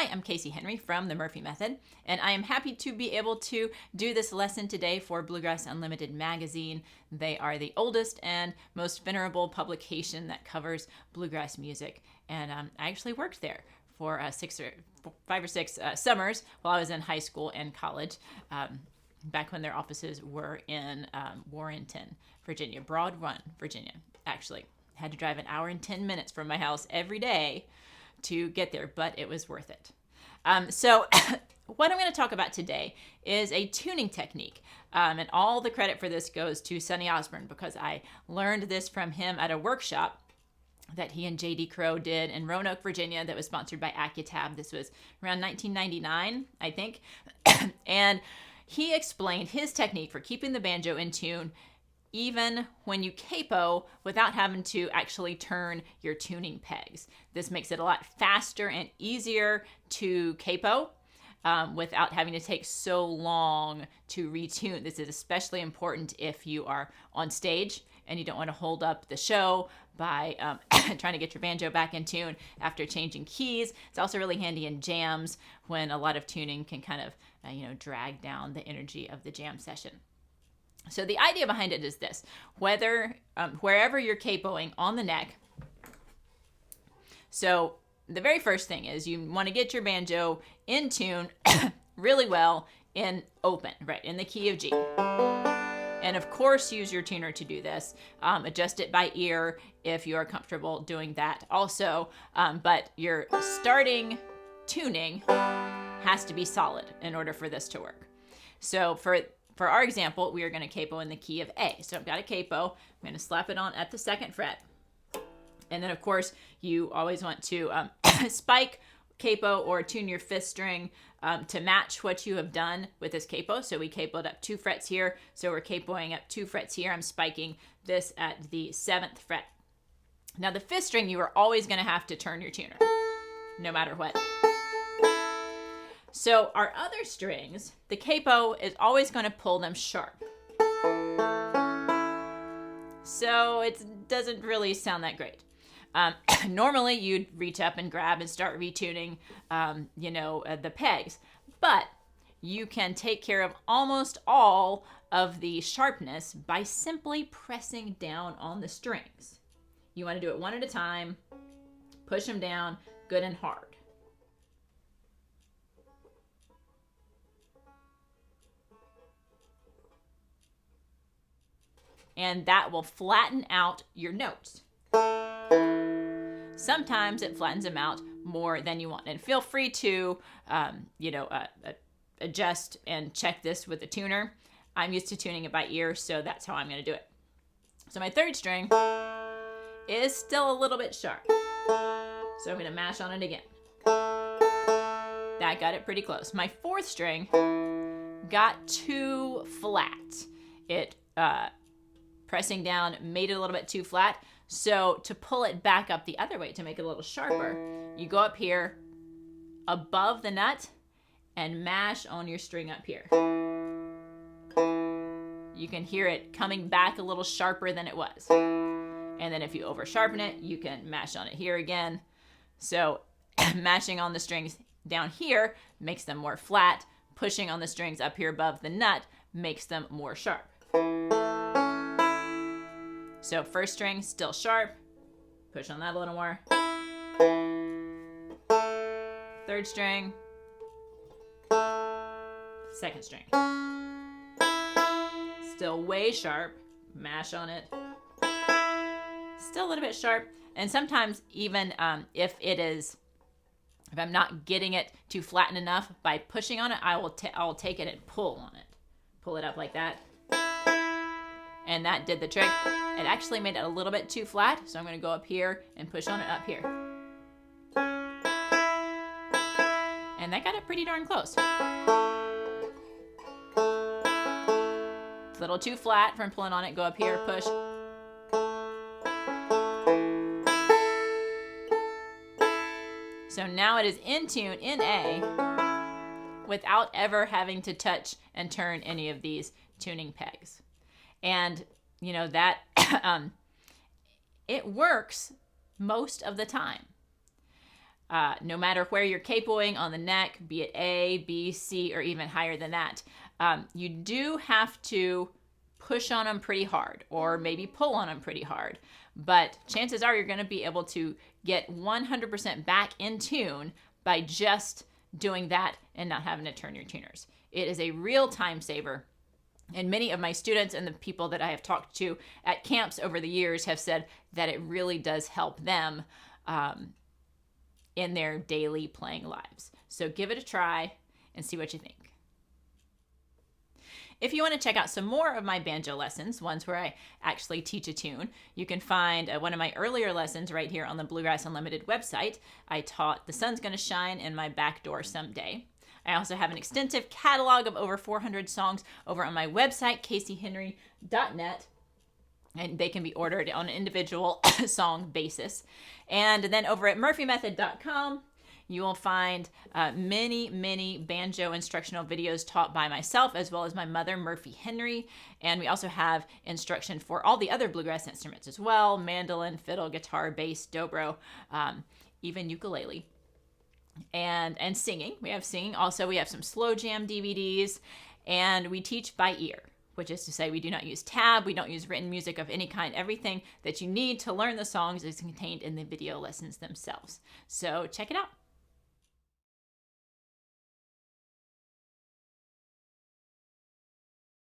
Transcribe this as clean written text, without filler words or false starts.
Hi, I'm Casey Henry from the Murphy Method, and I am happy to be able to do this lesson today for Bluegrass Unlimited magazine. They are the oldest and most venerable publication that covers bluegrass music, and I actually worked there for 5 or 6 summers while I was in high school and college, back when their offices were in Warrenton, Virginia, Broad Run, Virginia, actually. Had to drive an hour and 10 minutes from my house every day to get there, but it was worth it. So what I'm going to talk about today is a tuning technique. And all the credit for this goes to Sonny Osborne, because I learned this from him at a workshop that he and J.D. Crowe did in Roanoke, Virginia, that was sponsored by Accutab. This was around 1999, I think. And he explained his technique for keeping the banjo in tune even when you capo without having to actually turn your tuning pegs. This makes it a lot faster and easier to capo without having to take so long to retune. This is especially important if you are on stage and you don't want to hold up the show by trying to get your banjo back in tune after changing keys. It's also really handy in jams when a lot of tuning can kind of drag down the energy of the jam session. So the idea behind it is this: wherever you're capoing on the neck. So the very first thing is you want to get your banjo in tune really well in open, right, in the key of G. And of course, use your tuner to do this. Adjust it by ear if you are comfortable doing that also. But your starting tuning has to be solid in order for this to work. So for our example, we are going to capo in the key of A. So I've got a capo. I'm going to slap it on at the 2nd fret. And then, of course, you always want to spike capo or tune your 5th string to match what you have done with this capo. So we capoed up 2 frets here. So we're capoing up 2 frets here. I'm spiking this at the 7th fret. Now, the 5th string, you are always going to have to turn your tuner, no matter what. So our other strings, the capo is always going to pull them sharp. So it doesn't really sound that great. Normally you'd reach up and grab and start retuning, the pegs, but you can take care of almost all of the sharpness by simply pressing down on the strings. You want to do it one at a time, push them down good and hard. And that will flatten out your notes. Sometimes it flattens them out more than you want. And feel free to, adjust and check this with the tuner. I'm used to tuning it by ear, so that's how I'm going to do it. So my 3rd string is still a little bit sharp. So I'm going to mash on it again. That got it pretty close. My 4th string got too flat. It, pressing down made it a little bit too flat. So to pull it back up the other way to make it a little sharper, you go up here above the nut and mash on your string up here. You can hear it coming back a little sharper than it was. And then if you over sharpen it, you can mash on it here again. So mashing on the strings down here makes them more flat. Pushing on the strings up here above the nut makes them more sharp. So 1st string, still sharp. Push on that a little more. 3rd string. 2nd string. Still way sharp. Mash on it. Still a little bit sharp. And sometimes even if I'm not getting it to flatten enough, by pushing on it, I'll take it and pull on it. Pull it up like that. And that did the trick. It actually made it a little bit too flat, so I'm going to go up here and push on it up here. And that got it pretty darn close. It's a little too flat from pulling on it. Go up here, push. So now it is in tune in A without ever having to touch and turn any of these tuning pegs. And that it works most of the time. no matter where you're capoing on the neck, be it A, B, C, or even higher than that, you do have to push on them pretty hard, or maybe pull on them pretty hard. But chances are you're going to be able to get 100% back in tune by just doing that and not having to turn your tuners. It is a real time saver. And many of my students and the people that I have talked to at camps over the years have said that it really does help them in their daily playing lives. So give it a try and see what you think. If you want to check out some more of my banjo lessons, ones where I actually teach a tune, you can find one of my earlier lessons right here on the Bluegrass Unlimited website. I taught The Sun's Gonna Shine and My Back Door Someday. I also have an extensive catalog of over 400 songs over on my website, caseyhenry.net. And they can be ordered on an individual song basis. And then over at murphymethod.com, you will find many banjo instructional videos taught by myself as well as my mother, Murphy Henry. And we also have instruction for all the other bluegrass instruments as well: mandolin, fiddle, guitar, bass, dobro, even ukulele. And singing. We have singing. Also, we have some slow jam DVDs, and we teach by ear, which is to say we do not use tab, we don't use written music of any kind. Everything that you need to learn the songs is contained in the video lessons themselves. So check it out.